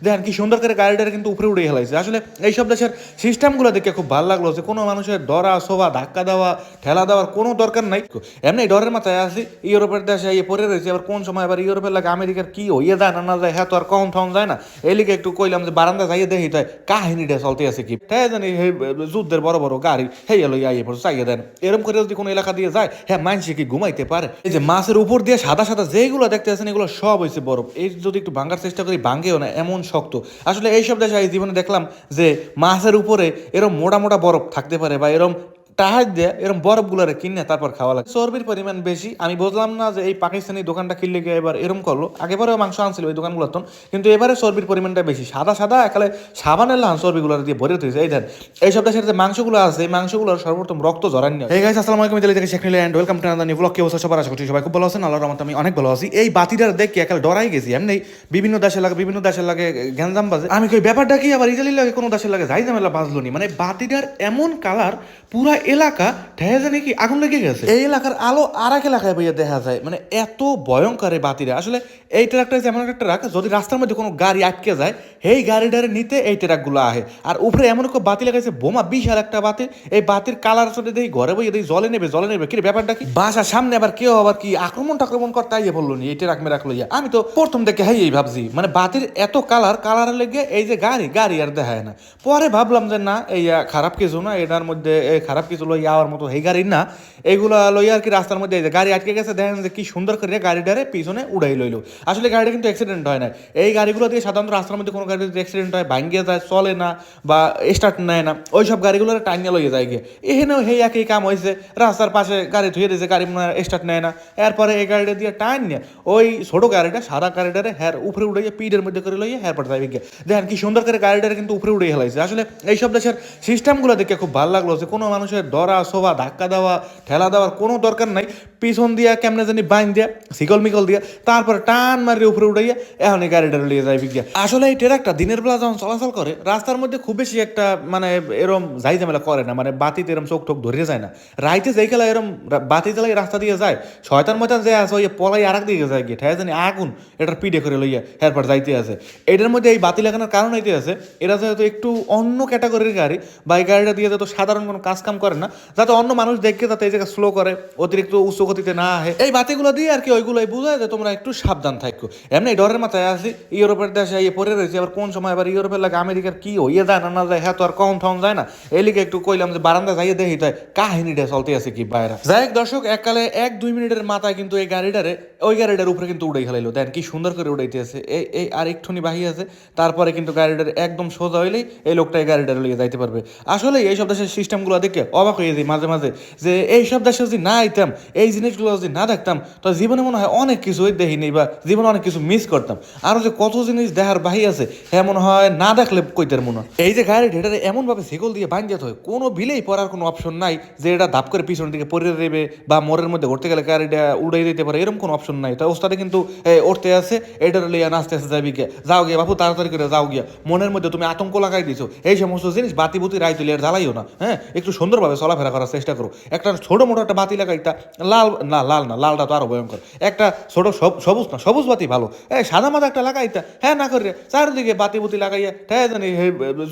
দেখেন কি সুন্দর করে গাড়িটা কিন্তু উপরে উড়ে হেলাইছে। আসলে এইসব দেশের সিস্টেমগুলো দেখে খুব ভালো লাগলো যে কোনো মানুষের ডরা শোভা ধাক্কা দেওয়া ঠেলা দেওয়ার কোনো দরকার নাই। এমনি ডরের মাথায় আছি ইউরোপের দেশে ইয়ে পড়ে রয়েছে, আবার কোন সময় আবার ইউরোপের লাগে আমেরিকার কি হইয়ে যায় না যায় হ্যাঁ তো আর কম থম যায় না। এই লিগে একটু কইলাম যে বারান্দা যাইয়ে দেখি তাই কাহিনীটা চলতে আছে কি তাই জানি যুদ্ধের বড় বড় গাড়ি হেই এলো ইয়ে পড়ে চাইয়ে দেন। এরকম করে যদি কোনো এলাকা দিয়ে যায় হ্যাঁ মানুষে কি ঘুমাইতে পারে? এই যে মাছের উপর দিয়ে সাদা সাদা যেগুলো দেখতে আছেন এগুলো সব হয়েছে বরফ। এই যদি একটু ভাঙার চেষ্টা করি ভাঙেও না, এমন শক্ত। আসলে এইসব দেশে এই জীবনে দেখলাম যে মাছের উপরে এরম মোটা মোটা বরফ থাকতে পারে বা এরম টাহাজ দিয়ে এরকম বরফগুলোরে কিনে তারপর খাওয়া লাগে। চর্বির পরিমাণ বেশি। আমি বুঝলাম না যে এই পাকিস্তানি দোকানটা কিনলে গিয়ে এবার এরকম করলো। আগেবারেও মাংস আনছিল ওই দোকানগুলো তো, কিন্তু এবারে চর্বির পরিমাণটা বেশি। সাদা সাদা একালে সাবানের লান চর্বিগুলো দিয়ে ভরে দিয়েছে। এই দেন এইসব দেশের যে মাংসগুলো আছে এই মাংসগুলোর সর্বপ্রথম রক্ত জরান্য। এই গাইস আসসালামু আলাইকুম, দিল্লি থেকে শেখ নিলে and welcome to another new blog. কি অবস্থা সবার? আশা করছি সবাই খুব ভালো আছেন। আল্লাহর রহমতে আমি অনেক ভালো আছি। এই বাতিটার দেখে একালে ডরাই গেছি। এমনি বিভিন্ন দেশের লাগে গ্যাঞ্জাম বাজে। আমি কই ব্যাপারটা কি আবার ইতালির লাগে কোনো দেশের লাগে যাই ঝামেলা বাজলো নি। মানে বাতিটার এমন কালার পুরা এলাকা ঠেয়ে জানি কি আগুন লেগে গেছে। এই এলাকার আলো আর এক এলাকায় বইয়া দেখা যায়, মানে এত ভয়ঙ্কর এই বাতিরা। আসলে এই ট্রাকটা যেমন একটা ট্রাক, যদি রাস্তার মধ্যে কোনো গাড়ি আটকে যায় এই গাড়িটারে নিতে এই ট্রাকগুলো আহে। আর উপরে এমন একটা বাতি লাগাইছে বোমা, বিশাল একটা বাতি। এই বাতির কালার চলে দেখি ঘরে বইয়ে দেখি জলে নেবে কি ব্যাপারটা কি? বাসার সামনে আবার কেউ আবার কি আক্রমণ করতে আইয়ে বললো নি এই ট্রাক মে রাখলো। আমি তো প্রথম দেখে হ্যাঁ এই ভাবছি মানে বাতির এত কালার লেগে এই যে গাড়ি আর দেখায় না। পরে ভাবলাম যে না এই খারাপ কিছু না, এটার মধ্যে খারাপ কিছু লই যাওয়ার মতো এই গাড়ি না। এইগুলা লইয়া আর কি রাস্তার মধ্যে এই যে গাড়ি আটকে গেছে, দেখেন যে কি সুন্দর করে গাড়িটারে পিছনে উড়াই লইলো। আসলে গাড়িটা কিন্তু অ্যাক্সিডেন্ট হয় না। এই গাড়িগুলো দিয়ে সাধারণত রাস্তার মধ্যে কোনো গাড়ি যদি অ্যাক্সিডেন্ট হয় ভাঙ্গিয়ে যায়, চলে না বা স্টার্ট নেয় না, ওই সব গাড়িগুলো টাইনিয়ে লইয়ে যায় গিয়ে। এখানেও সেই একই কাম হয়েছে, রাস্তার পাশে গাড়ি ধুয়ে দিয়েছে, গাড়ি স্টার্ট নেয় না। এরপরে এই গাড়িটা দিয়ে টাইন নিয়ে ওই ছোট গাড়িটা সাদা গাড়িটারে হ্যার উপরে উড়াইয়ে পিঠের মধ্যে করে লইয়ে হ্যার পর যাবে গিয়ে। দেখেন কি সুন্দর করে গাড়িটারে কিন্তু উপরে উড়ে হেলাইছে। আসলে এইসব দেশের সিস্টেমগুলো দেখে খুব ভালো লাগলো যে কোনো মানুষের ডরা শোভা ধাক্কা দেওয়া ঠেলা দেওয়ার কোনো দরকার নাই। পিছন দিয়া কেমনে জানি বাইন দিয়া শিকল মিকল দিয়া তারপরে টান মারিয়ে উপরে উঠাইয়া এখন এই গাড়িটা লিয়ে যায় গিয়া। আসলে এই ট্রাকটা দিনের বেলা যখন চলাচল করে রাস্তার মধ্যে খুব বেশি একটা মানে এরম যাই ঝামেলা করে না, মানে বাতিতে এরম চোখ টোক ধরিয়ে যায় না। রাইতে যেই খেলা এরম বাতি জ্বালাই রাস্তা দিয়ে যায় শয়তান ময়তান যে আছে ওই পলাই আর এক দিকে যায় গিয়ে ঠেয়া জানি আগুন এটার পিঠে করে লইয়া এরপর যাইতে আছে। এটার মধ্যে এই বাতি লাগানোর কারণ হইতে আছে এরা যেহেতু একটু অন্য ক্যাটাগরির গাড়ি বা এই গাড়িটা দিয়ে যেহেতু সাধারণ কোনো কাজ কাম করে না, যাতে অন্য মানুষ দেখে যাতে এই জায়গায় স্লো করে, অতিরিক্ত উচ্চ গতিতে না আহে, এই বাতিগুলো দিয়ে আর কি ওইগুলোই বুঝায় যে তোমরা একটু সাবধান থাকো। এমনি ডরের মাথায় আছি ইউরোপের দেশে ইয়ে পড়ে রয়েছে, আবার কোন সময় আবার ইউরোপের লাগে আমেরিকার কি হইয়ে যায় না যায় হ্যাঁ তো আর কম থম যায় না। এই লিগে একটু কইলাম যে বারান্দা যাইয়ে দেখি তাই কাহিনীটা চলতে আছে কি বাইরে। যাই হোক দর্শক, এককালে 1-2 মিনিটের মাথায় কিন্তু এই গাড়িটারে ওই গাড়িটার উপরে কিন্তু উড়াই খেলাইলো। দেন কি সুন্দর করে উড়াইতে আছে। এই আর একটুনি বাহি আছে, তারপরে কিন্তু গাড়িটার একদম সোজা হইলেই এই লোকটা এই গাড়িটার লিয়ে যাইতে পারবে। আসলে এইসব দেশের সিস্টেমগুলো দেখে অবাক হয়ে যাই মাঝে মাঝে যে এইসব দেশে যদি না আইতাম, এই জিনিসগুলো যদি না দেখতাম, তো জীবনে মনে হয় অনেক কিছুই দেখিনি বা জীবনে অনেক কিছু মিস করতাম। আরও যে কত জিনিস দেখার বাহি আছে হ্যাঁ মনে হয় না দেখলে কইতার মনে হয়। এই যে গাড়ি এটারে এমনভাবে সেকল দিয়ে বাঁধিয়ে হয় কোনো বিলেই পড়ার কোনো অপশন নাই যে এটা ধাপ করে পিছনের দিকে পড়ে দেবে বা মোড়ের মধ্যে ঘুরতে গেলে গাড়িটা উড়াই দিতে পারে, এরকম কোনো অপশন নাই। তাই ওস্তাদে কিন্তু উঠতে আছে এটার লিয়া নাচতে আসতে যাবি গিয়ে, যাও গিয়া বাপু তাড়াতাড়ি করে যাও গিয়া, মনের মধ্যে তুমি আতঙ্ক লাগাই দিছো। এই সমস্ত জিনিস বাতি বুতি রাই তুলি আর জ্বালাইও না, হ্যাঁ একটু সুন্দরভাবে চলাফেরা করার চেষ্টা করো। একটা ছোট মোটো একটা বাতি লাগাইতা, লাল না লালটা তো আরো ভয়ঙ্কর, একটা ছোট সবুজ বাতি ভালো, সাদা মাদা একটা লাগাইতা, হ্যাঁ না করে চারিদিকে বাতি বুতি লাগাইয়া হ্যাঁ জানি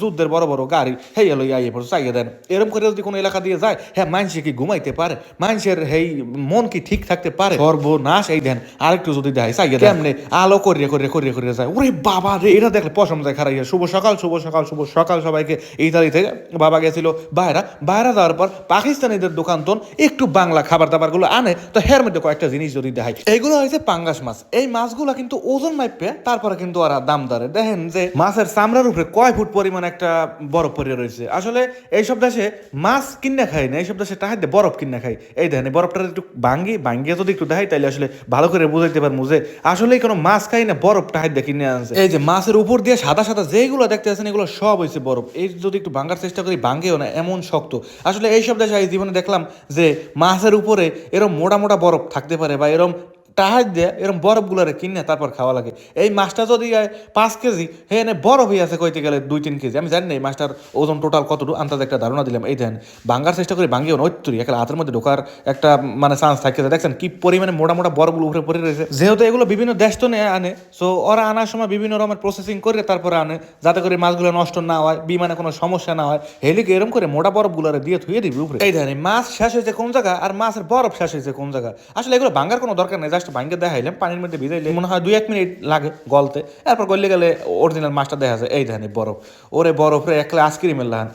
যুদ্ধের বড় বড় গাড়ি হেই এলো ইয়ে পড়ে চাইয়ে দেন। এরকম করে যদি কোনো এলাকা দিয়ে যায় হ্যাঁ মানুষে কি ঘুমাইতে পারে, মানুষের হেই মন কি ঠিক থাকতে পারে? সর্বনাশ। এই দেন আরেকটু যদি দেয় চাইয়ে কেমনে আলো করিয়ে যায়। ওরে বাবা রে, এটা দেখলে পশম যায় খারাইয়া। শুভ সকাল সবাইকে। ইতালি থেকে বাবা গেছিল বাইরা যাওয়ার পর পাকিস্তানিদের দোকান তো একটু বাংলা খাবার দাবার গুলো আনে, তো হের মধ্যে কয়েকটা জিনিস যদি দেখায়, এইগুলো হয়েছে পাঙ্গাস মাছ। এই মাছগুলো কিন্তু ওজন মাইপে তারপরে কিন্তু ওরা দাম দরে। দেখেন যে মাছের চামড়ার উপরে কয় ফুট পরিমাণ একটা বরফ পরে রয়েছে। আসলে এইসব দেশে মাছ কিনে খাই না, এইসব দেশে টাকা দিয়ে বরফ কিনে খাই। এই দেখেন বরফটা একটু ভাঙ্গিয়ে যদি একটু দেখাই তাহলে আসলে ভালো করে বুঝাইতে পারবো যে আসলে কোনো মাছ খাই না, বরফ টাকা দিয়ে কিনে আনছে। এই যে মাছের উপর দিয়ে সাদা সাদা যেগুলো দেখতে আছেন এগুলো সব হয়েছে বরফ। এই যদি একটু ভাঙার চেষ্টা করি ভাঙ্গেও না, এমন শক্ত। আসলে এইসব দেশে এই জীবনে দেখলাম যে মাছের উপরে এরম মোটা মোটা বরফ থাকতে পারে বা এরম টাহাজ দিয়ে এরকম বরফগুলারে কিনে তারপর খাওয়া লাগে। এই মাছটা যদি 5 কেজি, হে এনে বরফ হয়ে আছে কইতে গেলে 2-3 কেজি। আমি জানি না এই মাছটার ওজন টোটাল কতটুকু, আন্দাজ একটা ধারণা দিলাম। এই দেন ভাঙ্গার চেষ্টা করি, ভাঙ্গিও নৈতুরি একটা হাতের মধ্যে ঢোকার একটা মানে চান্স থাকে। দেখছেন কি পরিমাণে মোটা মোটা বরফগুলো উপরে পড়ে রয়েছে। যেহেতু এগুলো বিভিন্ন দেশ তো নিয়ে আনে, সো ওরা আনার সময় বিভিন্ন রকমের প্রসেসিং করে তারপরে আনে, যাতে করে মাছগুলো নষ্ট না হয়, বিমানে কোনো সমস্যা না হয়। হেলিকে এরকম করে মোটা বরফগুলো দিয়ে ধুয়ে দিবি উপরে। এই দেখেন মাছ শেষ হয়েছে কোন জায়গা আর মাছের বরফ শেষ হয়েছে কোন জায়গা। আসলে এগুলো ভাঙ্গার কোনো দরকার নেই, জাস্ট ভাঙ্গে দেখাইলাম, পানির মধ্যে ভিজাইলে মনে হয় 2-1 মিনিট লাগে গলতে, এরপর গলে গেলে অরিজিনাল মাছটা দেখা যায়। এই দেখেন বরফ, ওরে বরফ রে একলা আইসক্রিমের লাহান,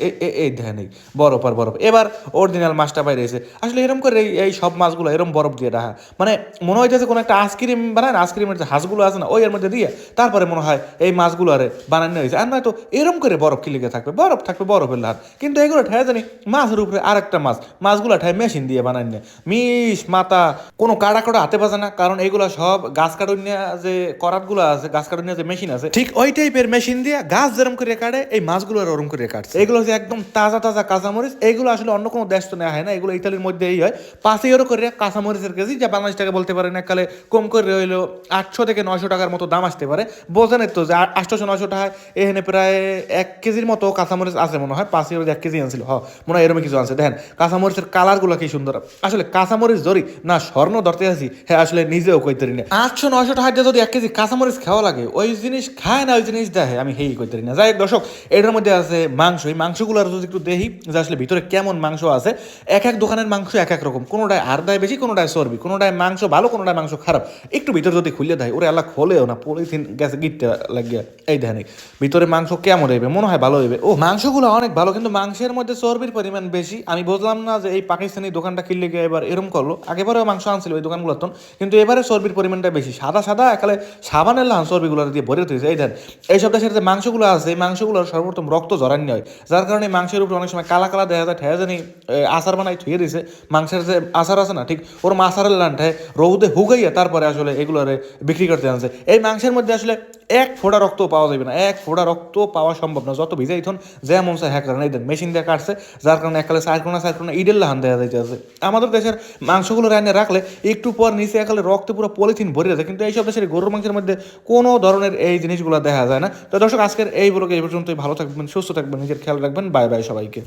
এই দেখেন বরফ আর বরফ। এবার অরিজিনাল মাছটা বাইরে এসে আসলে এরকম করে এই সব মাছগুলো এরকম বরফ দিয়ে রাখা, মানে মনে হইতেছে কোনো একটা আইসক্রিম বানায় না, আইসক্রিমের যে হাঁসগুলো আছে না ওই এর মধ্যে দিয়ে তারপরে মনে হয় এই মাছগুলো আরে বানানো হয়েছে। আর নয় তো এরকম করে বরফ কি লেগে থাকবে, বরফ থাকবে বরফের লাহান। কিন্তু এগুলো ঠায় জানি মাছের উপরে আরেকটা মাছ, মাছগুলো ঠায় মেশিন দিয়ে বানায় না, মিশ মাথা কোনো কাটা কাটা হাতে বাজে না, কারণ এইগুলো সব গাছ কাটুনিয়া যে করাতগুলো আছে, গাছ কাটুনিয়া যে মেশিন আছে, ঠিক ওই টাইপের মেশিন দিয়ে গাছ যেরকম করে কাটে এই মাছগুলো ওরকম করে কাটছে। এগুলো যে একদম তাজা তাজা কাঁচামরিচ, এইগুলো আসলে অন্য কোনো দেশ তো নেওয়া হয় না, এগুলো ইতালির মধ্যেই হয়। 5 ইউরো করে কাঁচামরিচের কেজি, যা বাংলাদেশ টাকা বলতে পারেন এককালে কম করে হইলো 800 থেকে 900 টাকার মতো দাম আসতে পারে। বোঝেন তো যে 800-900 টাকায় এখানে প্রায় 1 কেজির মতো কাঁচামরিচ আছে মনে হয়। 5 ইউরো 1 কেজি আনছিল, মনে হয় এরকম কিছু আছে। দেখেন কাঁচামরিচের কালারগুলো কি সুন্দর। আসলে কাঁচামরিচ ধরি না স্বর্ণ ধরতে আছি, হ্যাঁ আসলে নিজেও কইতে পারি না। 800-900 টাকা দিয়ে যদি 1 কেজি কাঁচামরিচ খাওয়া লাগে, ওই জিনিস খায় না, ওই জিনিস দেখে আমি হেই কইতে পারি না। যাই হোক দর্শক, এটার মধ্যে আছে মাংস। এই মাংসগুলো যদি একটু দেখি যে আসলে ভিতরে কেমন মাংস আছে। এক এক দোকানের মাংস এক এক রকম, কোনোটায় আরদায় বেশি, কোনোটায় চর্বি, কোনোটায় মাংস ভালো, কোনোটায় মাংস খারাপ। একটু ভিতরে যদি খুলে দেয়, ওরে আল্লাহ খোলেও না, পলিথিন গেছে গিটতে লাগিয়ে। এই দেখেন ভিতরে মাংস কেমন হইবে, মনে হয় ভালো হইবে। ও মাংসগুলো অনেক ভালো, কিন্তু মাংসের মধ্যে চর্বির পরিমাণ বেশি। আমি বুঝলাম না যে এই পাকিস্তানি দোকানটা কিনলে গিয়ে এবার এরকম করলো। আগেবারেও মাংস আনছিল ওই দোকানগুলো, কিন্তু এবারে চর্বির পরিমাণটা বেশি। সাদা সাদা একালে সাবানের লাহান চর্বিগুলো দিয়ে ভরে তুলছে। এই দেন এইসব দেশের যে মাংসগুলো আছে, এই মাংসগুলোর সর্বপ্রথম রক্ত জরানি হয়, যার কারণে মাংসের উপরে অনেক সময় কালা কালা দেখা যায়। ঠেয়া জানি আচার বানাই থুয়ে দিছে, মাংসের যে আচার আছে না, ঠিক ওর আচারের লানটায় রৌদে হুগাইয়া তারপরে আসলে এগুলোরে বিক্রি করতে আনছে। এই মাংসের মধ্যে আসলে এক ফোঁটা রক্ত পাওয়া যাবে না, এক ফোঁটা রক্ত পাওয়া সম্ভব না, যত ভিজাই থন যেমন চায় হ্যাঁ কারণ এই দেন মেশিন দিয়ে কাটছে, যার কারণে একালে সাইড ইডের লাহান দেওয়া যাইতে আছে। আমাদের দেশের মাংসগুলো রান্না রাখলে একটু পর নিচে একালে রক্তে পুরো পলিথিন ভরে আছে, কিন্তু এইসব দেশের গরুর মাংসের মধ্যে কোনো ধরনের এই জিনিসগুলো দেখা যায় না। তো দর্শক আজকের এই ব্লগে এই পর্যন্তই। ভালো থাকবেন, সুস্থ থাকবেন, নিজের খেয়াল রাখবেন। বাই বাই সবাইকে।